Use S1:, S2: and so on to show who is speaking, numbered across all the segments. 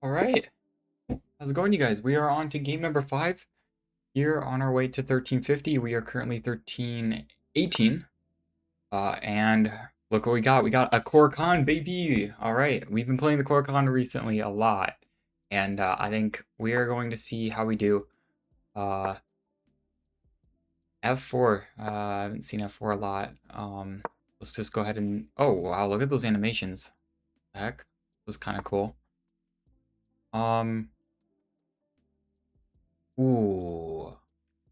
S1: All right. How's it going, you guys? We are on to game number 5. Here on our way to 1350. We are currently 1318. And look what we got. We got a Korkan, baby. All right. We've been playing the Korkan recently a lot. And I think we are going to see how we do. Uh, F4. I haven't seen F4 a lot. Let's just go ahead and... Oh, wow. Look at those animations. Heck. This was kind of cool. Um... Ooh.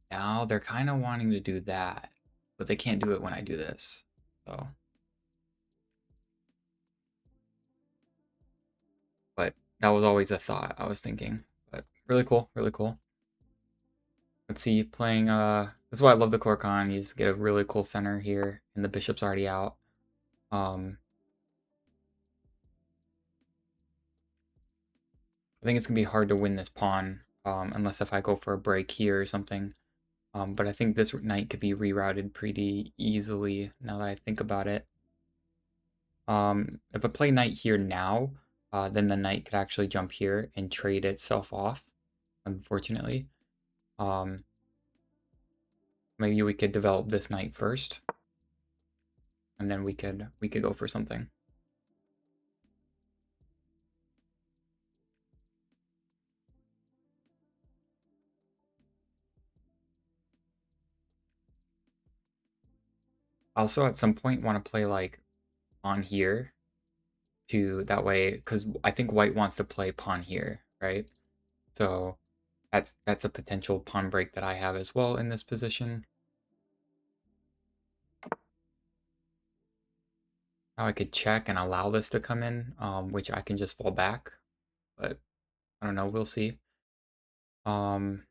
S1: Now they're kind of wanting to do that, but they can't do it when I do this. So, but that was always a thought I was thinking. But really cool, really cool. Let's see, playing that's why I love the Korkan. You just get a really cool center here, and the bishop's already out. I think it's gonna be hard to win this pawn, unless if I go for a break here or something. But I think this knight could be rerouted pretty easily now that I think about it. If I play knight here now, then the knight could actually jump here and trade itself off, unfortunately. Maybe we could develop this knight first, and then we could go for something. Also, at some point, want to play like pawn here, to that way, because I think white wants to play pawn here, right? So that's a potential pawn break that I have as well in this position. Now I could check and allow this to come in, which I can just fall back, but I don't know, we'll see. Um,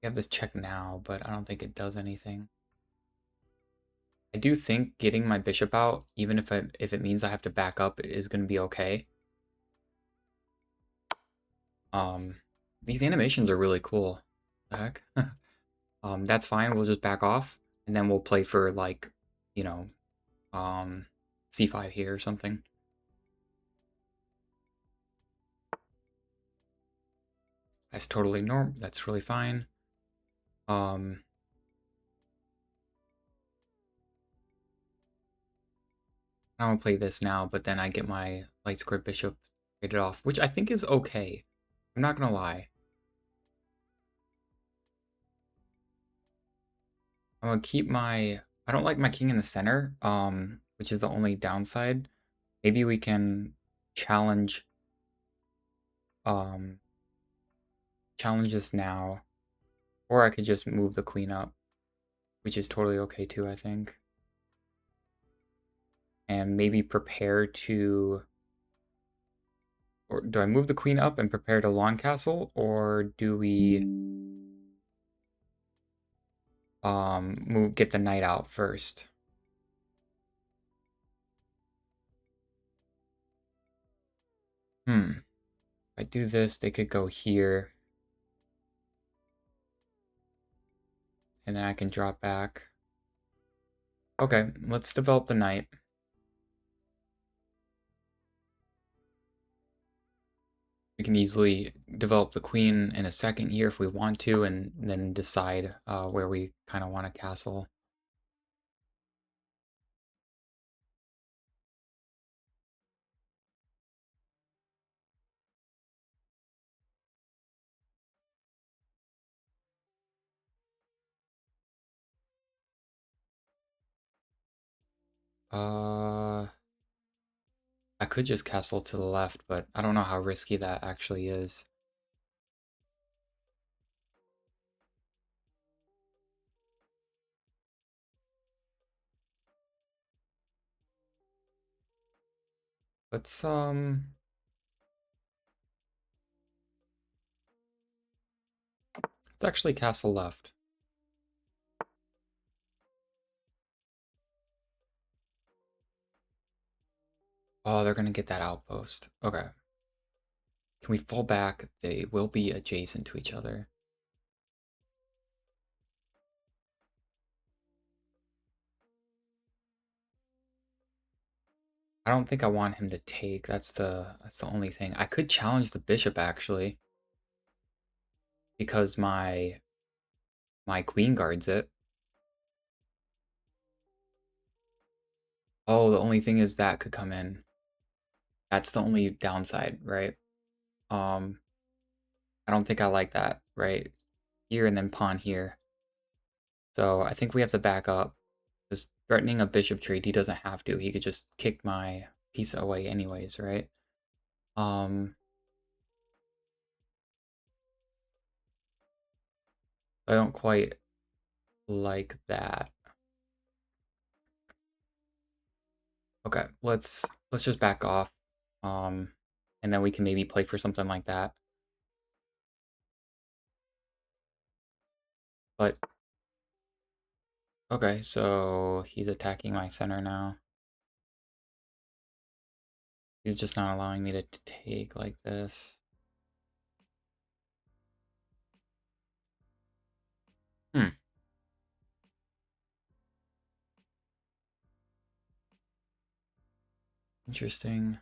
S1: we have this check now, but I don't think it does anything. I do think getting my bishop out, even if it means I have to back up, is going to be okay. These animations are really cool. The heck? That's fine. We'll just back off, and then we'll play for like, you know, c5 here or something. That's totally normal. That's really fine. I don't play this now, but then I get my light squared bishop traded off, which I think is okay. I'm not gonna lie. I'm gonna keep my... I don't like my king in the center, which is the only downside. Maybe we can challenge um challenge this now. Or I could just move the queen up, which is totally okay too, I think. And maybe prepare to... Or do I move the queen up and prepare to long castle? Or do we get the knight out first? If I do this, they could go here. And then I can drop back. Okay, let's develop the knight. We can easily develop the queen in a second here if we want to, and then decide where we kind of want to castle. I could just castle to the left, but I don't know how risky that actually is. Let's actually castle left. Oh, they're gonna get that outpost. Okay. Can we fall back? They will be adjacent to each other. I don't think I want him to take. That's the only thing. I could challenge the bishop actually, because my queen guards it. Oh, the only thing is that could come in. That's the only downside, right? I don't think I like that, right? Here and then pawn here. So I think we have to back up. Just threatening a bishop trade, he doesn't have to. He could just kick my piece away anyways, right? Um, I don't quite like that. Okay, let's just back off. Um, and then we can maybe play for something like that. But okay, so he's attacking my center now. He's just not allowing me to take like this. Hmm. Interesting.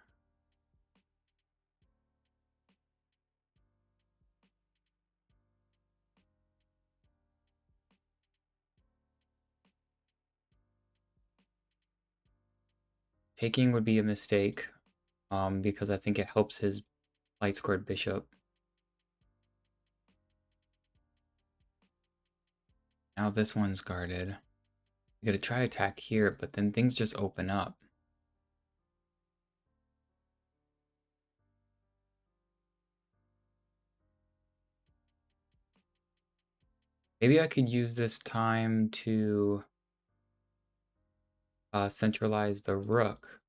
S1: Taking would be a mistake, because I think it helps his light squared bishop. Now this one's guarded. You gotta try attack here, but then things just open up. Maybe I could use this time to centralize the rook.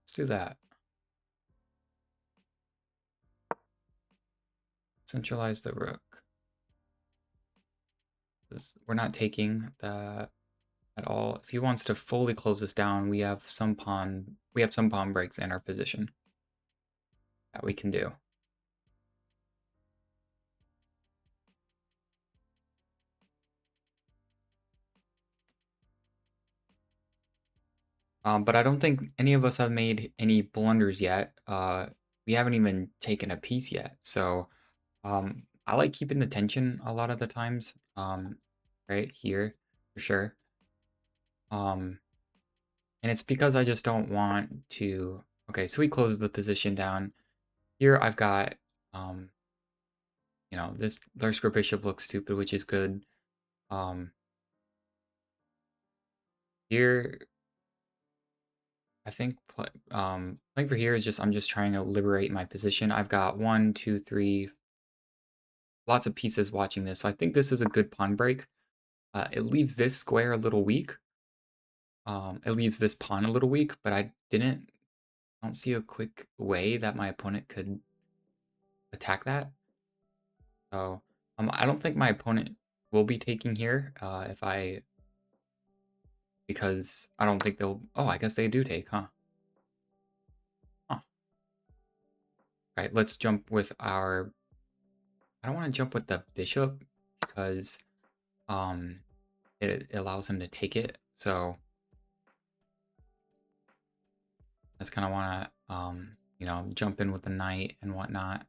S1: Let's do that. Centralize the rook. We're not taking that at all. If he wants to fully close this down, we have some pawn breaks in our position that we can do. But I don't think any of us have made any blunders yet. We haven't even taken a piece yet. So I like keeping the tension a lot of the times. Right here, for sure. And it's because I just don't want to... Okay, so he closes the position down. Here I've got, this large square bishop looks stupid, which is good. Here, I think playing for here is just, I'm just trying to liberate my position. I've got 1, 2, 3, lots of pieces watching this. So I think this is a good pawn break. It leaves this square a little weak. It leaves this pawn a little weak, but I don't see a quick way that my opponent could attack that. So I don't think my opponent will be taking here because I don't think they'll... Oh, I guess they do take, huh? Huh. Right, let's jump with our... I don't want to jump with the bishop because it allows him to take it. So I just kind of want to jump in with the knight and whatnot.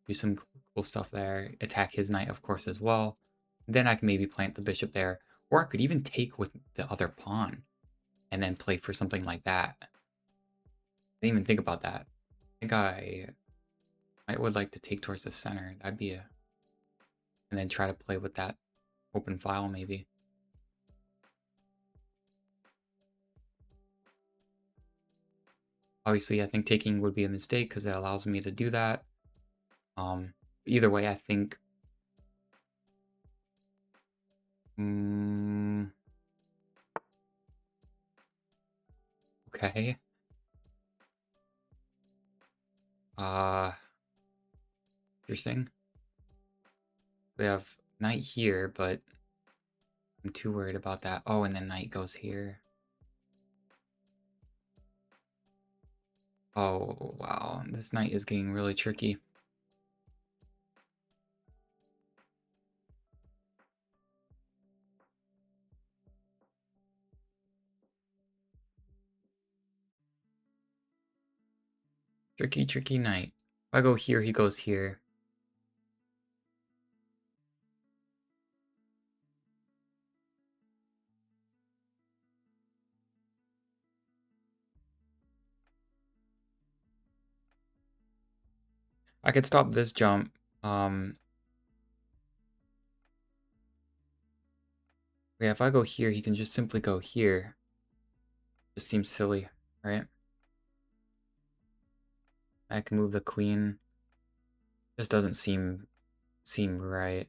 S1: Do some cool stuff there. Attack his knight, of course, as well. Then I can maybe plant the bishop there. Or I could even take with the other pawn and then play for something like that. I didn't even think about that. I think I would like to take towards the center. That'd be a... And then try to play with that open file, maybe. Obviously, I think taking would be a mistake because it allows me to do that. Either way, I think... Okay. Interesting. We have knight here, but I'm too worried about that. Oh, and then knight goes here. Oh, wow. This knight is getting really tricky. Tricky, tricky knight. If I go here, he goes here. I could stop this jump. Yeah, if I go here, he can just simply go here. Just seems silly, right? I can move the queen. Just doesn't seem right.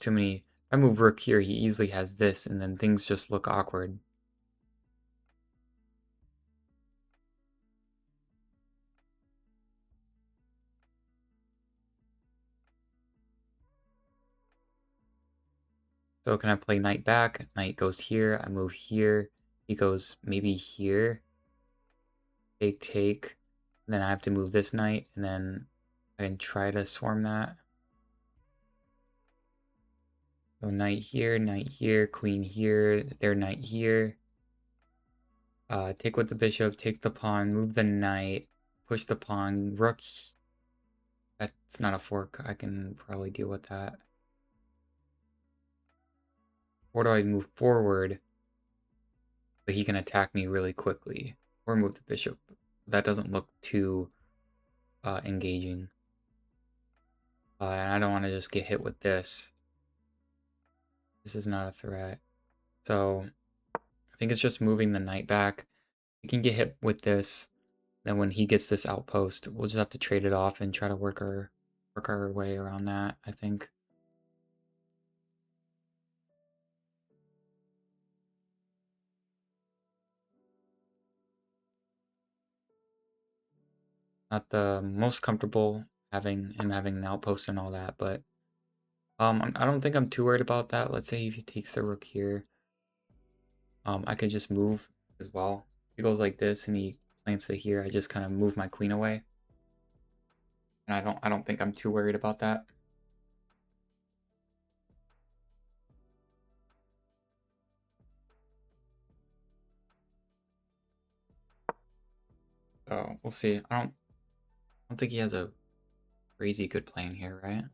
S1: Too many. If I move rook here, he easily has this, and then things just look awkward. So can I play knight back? Knight goes here. I move here. He goes maybe here. Take, take. And then I have to move this knight, and then I can try to swarm that. So knight here, queen here, their knight here. Take with the bishop, take the pawn, move the knight, push the pawn, rook. That's not a fork. I can probably deal with that. Or do I move forward? But he can attack me really quickly. Or move the bishop. That doesn't look too engaging. And I don't want to just get hit with this. This is not a threat. So I think it's just moving the knight back. We can get hit with this. Then when he gets this outpost, we'll just have to trade it off and try to work our way around that, I think. Not the most comfortable having him having an outpost and all that, but I don't think I'm too worried about that. Let's say if he takes the rook here, I could just move as well. If he goes like this and he plants it here, I just kind of move my queen away. And I don't think I'm too worried about that. So we'll see. I don't think he has a crazy good plan here, right?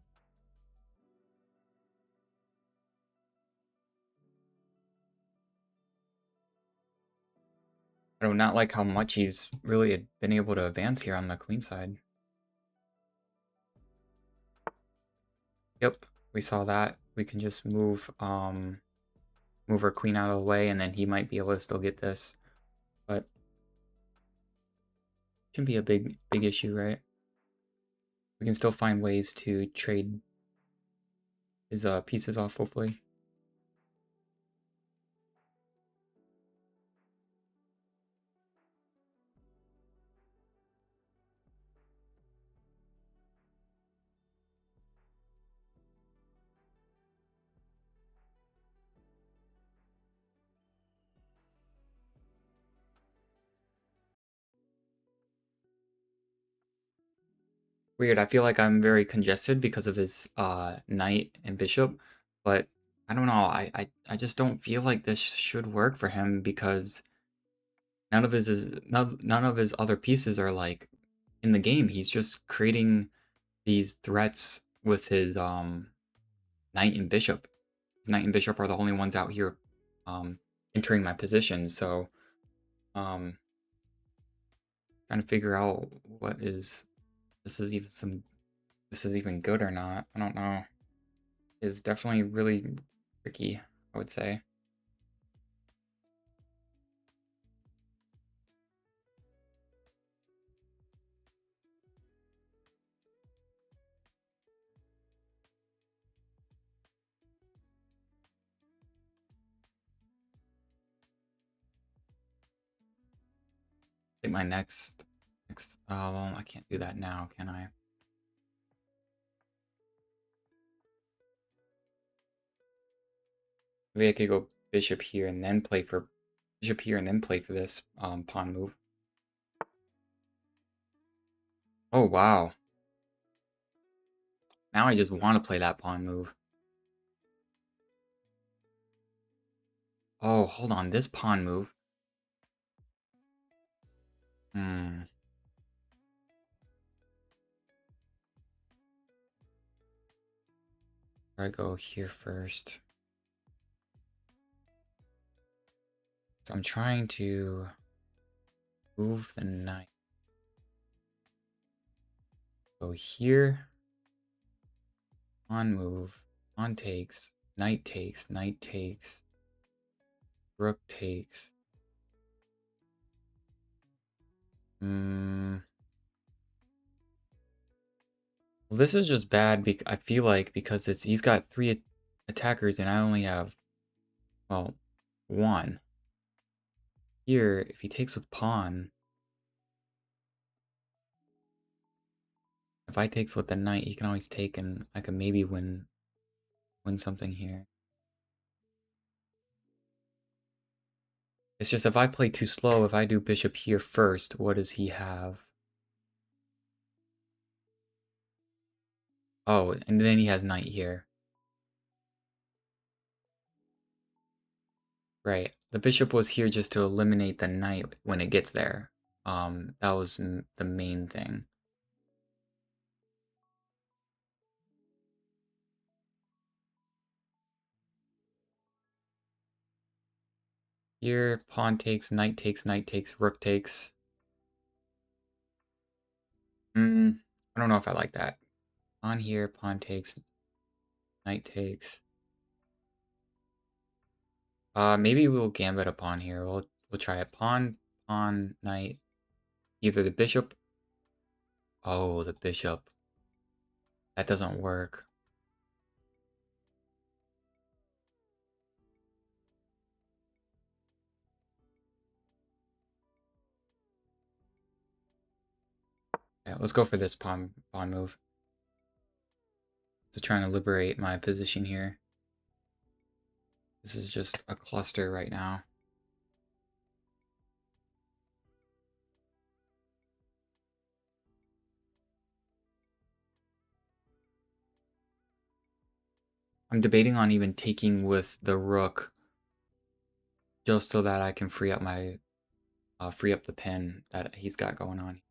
S1: I do not like how much he's really been able to advance here on the queen side. Yep, we saw that. We can just move our queen out of the way, and then he might be able to still get this. But shouldn't be a big issue, right? We can still find ways to trade his pieces off, hopefully. Weird, I feel like I'm very congested because of his knight and bishop, but I don't know, I just don't feel like this should work for him because none of his other pieces are like in the game. He's just creating these threats with his knight and bishop. His knight and bishop are the only ones out here entering my position, so trying to figure out what is this is even good or not. I don't know. Is definitely really tricky, I would say. I think my next well, I can't do that now, can I? Maybe I could go bishop here and then play for this pawn move. Oh wow. Now I just want to play that pawn move. Oh, hold on, this pawn move. Hmm. I go here first. So I'm trying to move the knight. Go here. On move. On takes. Knight takes. Knight takes. Rook takes. Well, this is just bad. I feel like because he's got 3 attackers and I only have, well, 1. Here, if he takes with pawn, if I takes with the knight, he can always take, and I can maybe win something here. It's just if I play too slow, if I do bishop here first, what does he have? Oh, and then he has knight here. Right. The bishop was here just to eliminate the knight when it gets there. That was the main thing. Here, pawn takes, knight takes, knight takes, rook takes. I don't know if I like that. Pawn here, pawn takes, knight takes. Maybe we'll gambit a pawn here. We'll try it. Pawn, pawn, knight. Either the bishop. Oh, the bishop. That doesn't work. Yeah, let's go for this pawn move. Just trying to liberate my position here. This is just a cluster right now. I'm debating on even taking with the rook just so that I can free up my free up the pin that he's got going on.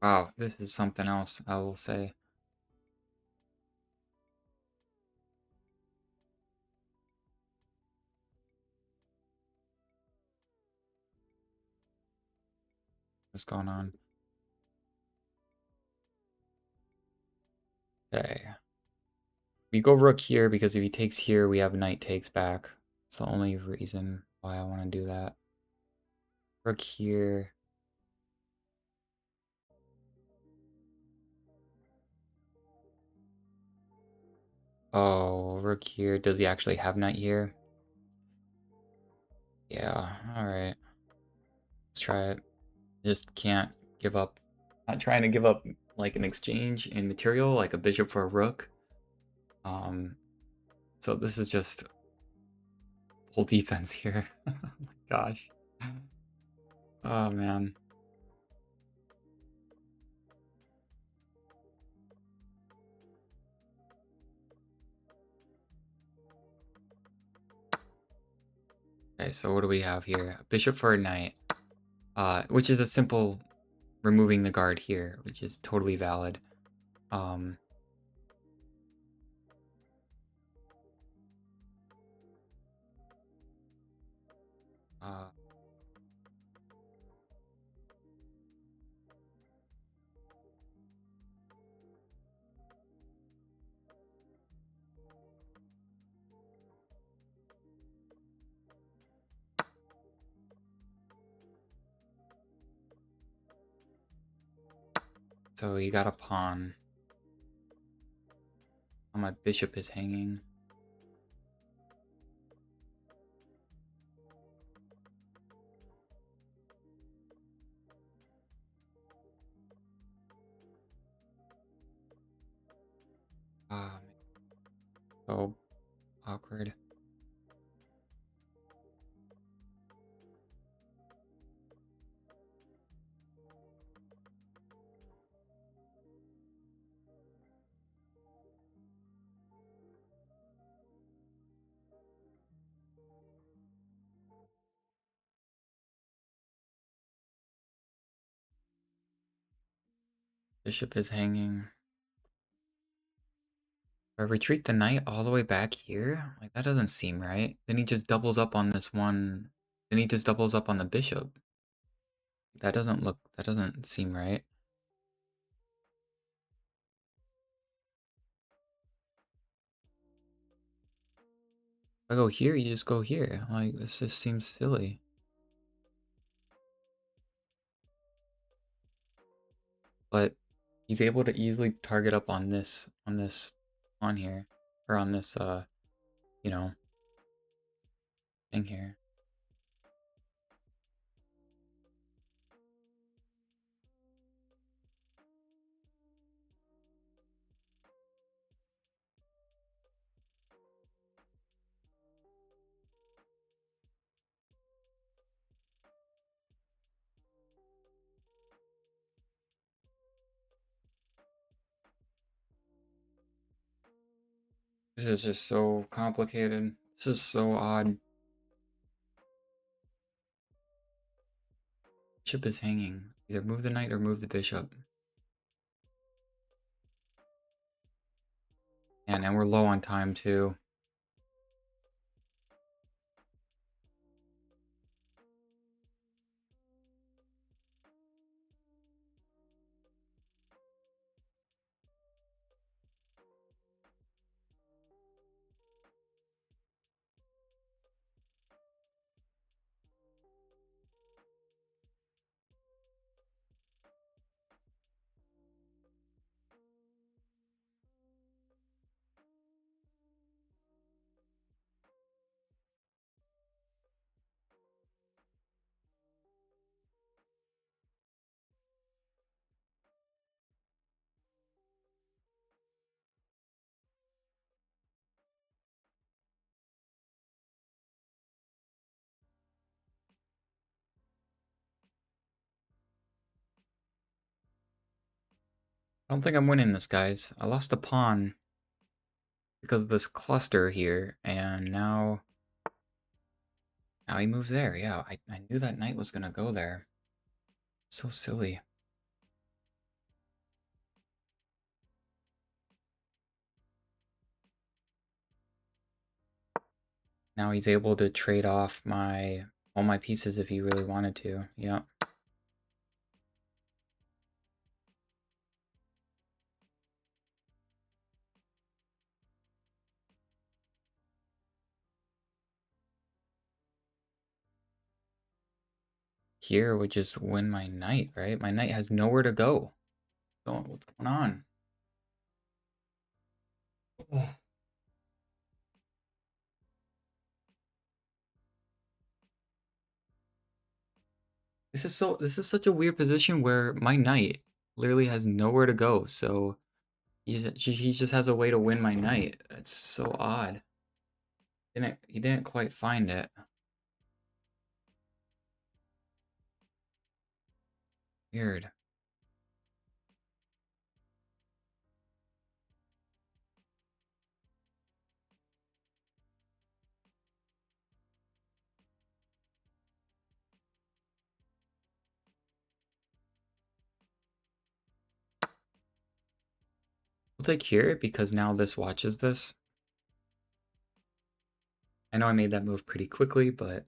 S1: Wow, this is something else, I will say. What's going on? Okay. We go rook here because if he takes here, we have knight takes back. It's the only reason why I want to do that. Rook here. Oh, rook here. Does he actually have knight here? Yeah, alright. Let's try it. Just can't give up. Not trying to give up like an exchange in material, like a bishop for a rook. So this is just full defense here. Oh my gosh. Oh man. Okay, so what do we have here? A bishop for a knight. Which is a simple removing the guard here, which is totally valid. So you got a pawn. Oh, my bishop is hanging. So awkward. Bishop is hanging. If I retreat the knight all the way back here? Like, that doesn't seem right. Then he just doubles up on this one. Then he just doubles up on the bishop. That doesn't seem right. If I go here, you just go here. Like, this just seems silly. But he's able to easily target up on this on here. Or on this you know, thing here. This is just so complicated. This is so odd. Bishop is hanging. Either move the knight or move the bishop. And we're low on time too. I don't think I'm winning this, guys. I lost a pawn because of this cluster here, and now he moves there. Yeah, I knew that knight was gonna go there. So silly. Now he's able to trade off all my pieces if he really wanted to. Yeah. Here would just win my knight, right? My knight has nowhere to go. What's going on? This is such a weird position where my knight literally has nowhere to go, so he just has a way to win my knight. That's so odd. He didn't quite find it. Weird. We'll take here because now this watches this. I know I made that move pretty quickly, but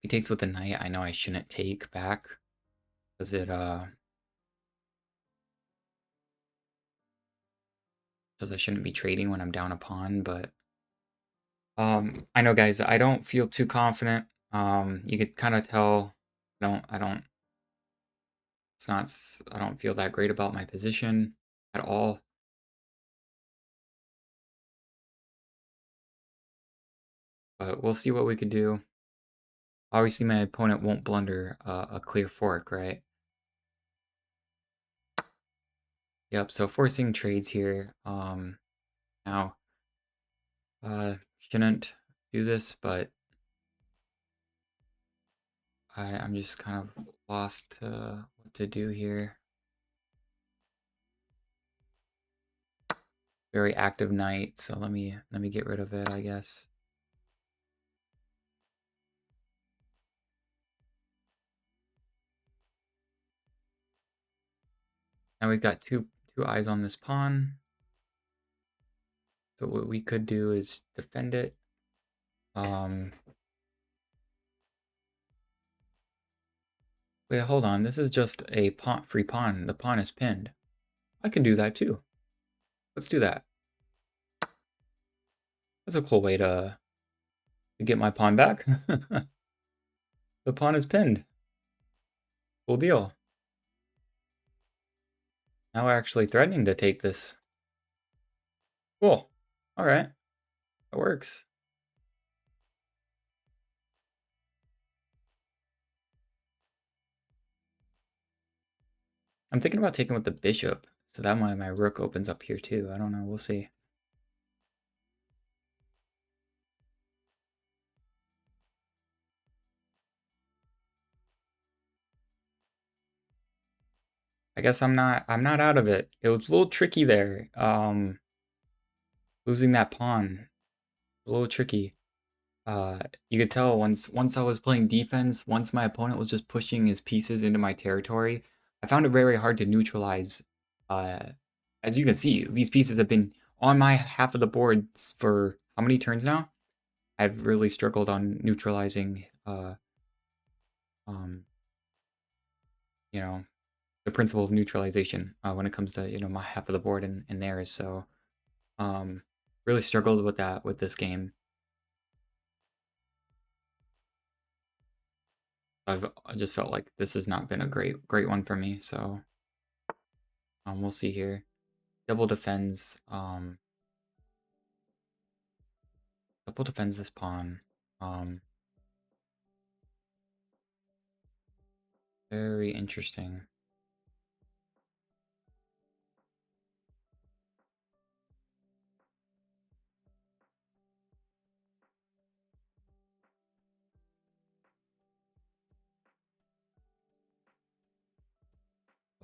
S1: if he takes with the knight, I know I shouldn't take back because I shouldn't be trading when I'm down a pawn, but I know, guys, I don't feel too confident. You could kind of tell I don't I don't feel that great about my position at all. But we'll see what we could do. Obviously, my opponent won't blunder a clear fork, right? Yep, so forcing trades here. Now, shouldn't do this, but I'm just kind of lost what to do here. Very active knight, so let me get rid of it, I guess. Now he's got two eyes on this pawn. So what we could do is defend it. Wait, hold on. This is just a free pawn. The pawn is pinned. I can do that too. Let's do that. That's a cool way to get my pawn back. The pawn is pinned. Cool deal. Now we're actually threatening to take this. Cool. All right. That works. I'm thinking about taking with the bishop. So that way my rook opens up here too. I don't know. We'll see. I guess I'm not out of it. It was a little tricky there. Losing that pawn. A little tricky. You could tell once I was playing defense, once my opponent was just pushing his pieces into my territory, I found it very hard to neutralize. As you can see, these pieces have been on my half of the board for how many turns now? I've really struggled on neutralizing, you know, the principle of neutralization when it comes to, you know, my half of the board and theirs. So, really struggled with that with this game. I just felt like this has not been a great one for me. So, we'll see here. Double defends. Double defends this pawn. Very interesting.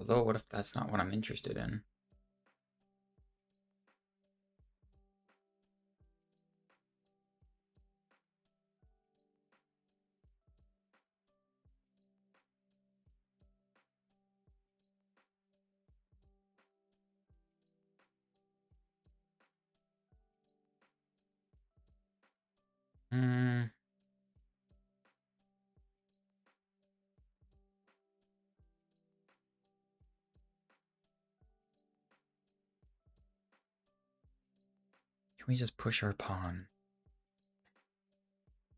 S1: Although, what if that's not what I'm interested in? Hmm. Can we just push our pawn?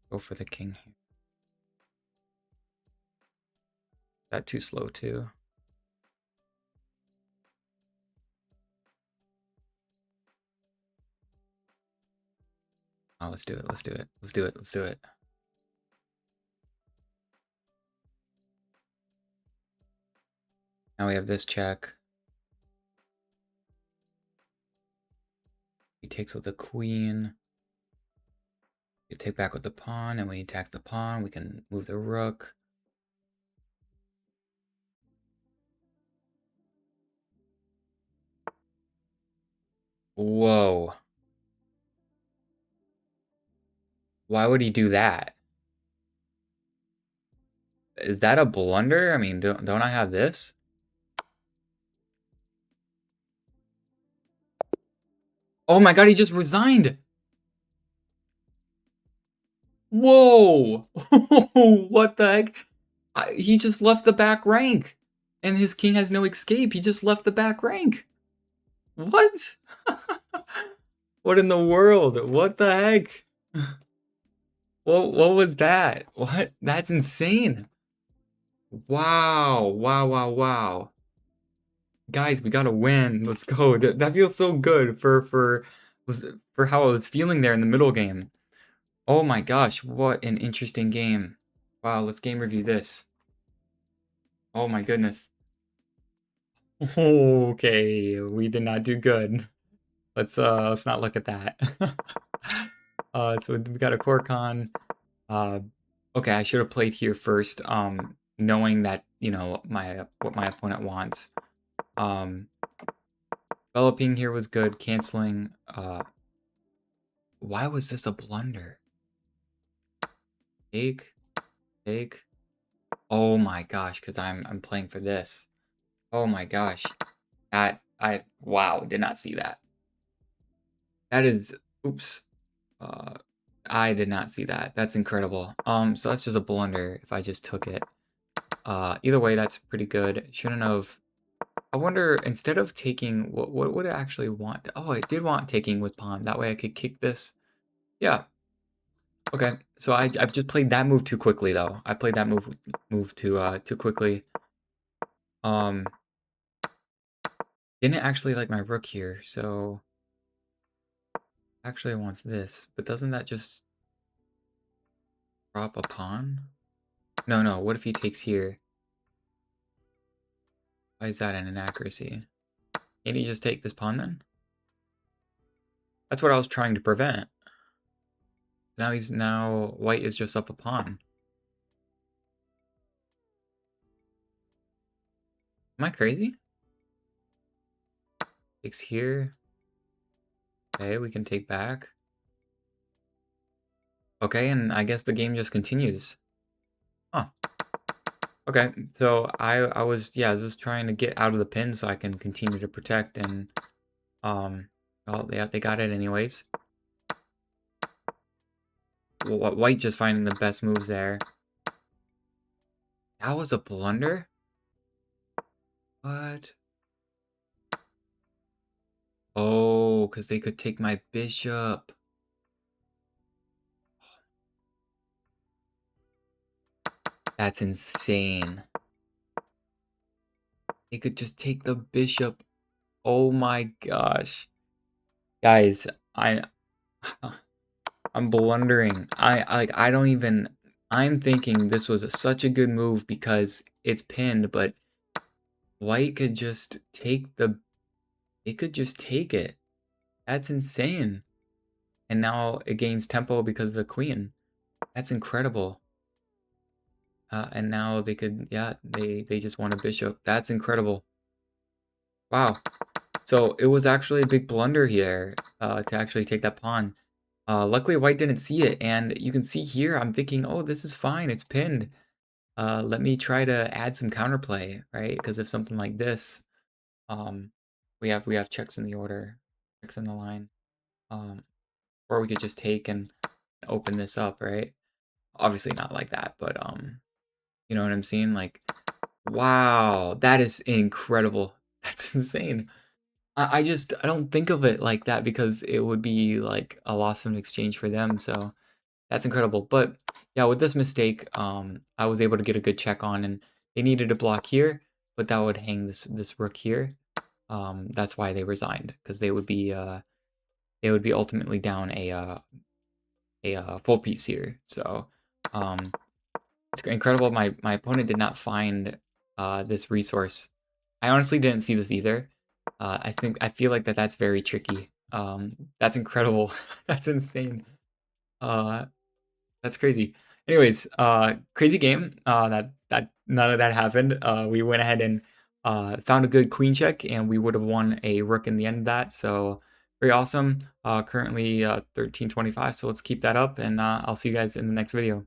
S1: Go for the king here. That too slow too. Oh, let's do it. Let's do it. Let's do it. Let's do it. Now we have this check. He takes with the queen. We take back with the pawn, and when he attacks the pawn, we can move the rook. Whoa. Why would he do that? Is that a blunder? I mean, don't I have this? Oh my god, he just resigned! Whoa! What the heck? He just left the back rank! And his king has no escape. He just left the back rank. What? What in the world? What the heck? What was that? What? That's insane. Wow. Wow, wow, wow. Guys, we gotta win. Let's go. That feels so good for how I was feeling there in the middle game. Oh my gosh, what an interesting game. Wow, let's game review this. Oh my goodness. Okay, we did not do good. Let's not look at that. So we got a Corcon. Okay, I should have played here first, knowing that, you know, what my opponent wants. Developing here was good. Canceling. Why was this a blunder? Take, Oh my gosh, because I'm playing for this. Oh my gosh. Wow, did not see that. That is, oops. Uh, I did not see that. That's incredible. So that's just a blunder if I just took it. Either way, that's pretty good. Shouldn't have. I wonder, instead of taking, what would it actually want? Oh, it did want taking with pawn. That way I could kick this. Yeah. Okay. So I've just played that move too quickly though. I played that move too quickly. Um, didn't actually like my rook here, so actually wants this. But doesn't that just drop a pawn? No, no. What if he takes here? Why is that an inaccuracy? Can't he just take this pawn then? That's what I was trying to prevent. Now white is just up a pawn. Am I crazy? Takes here. Okay, we can take back. Okay, and I guess the game just continues. Huh. Okay, so I was just trying to get out of the pin so I can continue to protect, and well, yeah, they got it anyways. White just finding the best moves there. That was a blunder? What? Oh, because they could take my bishop. That's insane. They could just take the bishop. Oh my gosh. Guys, I'm blundering. I don't even, I'm thinking this was such a good move because it's pinned, but white could just take it could just take it. That's insane. And now it gains tempo because of the queen. That's incredible. And now they could, they just won a bishop. That's incredible. Wow. So it was actually a big blunder here to actually take that pawn. Luckily, white didn't see it, and you can see here, I'm thinking, oh, this is fine, it's pinned. Let me try to add some counterplay, right? Because if something like this, we have checks in the order, checks in the line, or we could just take and open this up, right? Obviously not like that, but you know what I'm saying? Like, wow, that is incredible. That's insane. I don't think of it like that because it would be like a loss in exchange for them. So that's incredible. But yeah, with this mistake, I was able to get a good check on, and they needed a block here, but that would hang this rook here. That's why they resigned, because they would be ultimately down a full piece here. So it's incredible. My opponent did not find this resource. I honestly didn't see this either. I feel like that's very tricky. That's incredible. That's insane. Uh, that's crazy. Anyways, crazy game. That none of that happened. We went ahead and found a good queen check, and we would have won a rook in the end of that. So very awesome. Currently 1325. So let's keep that up, and I'll see you guys in the next video.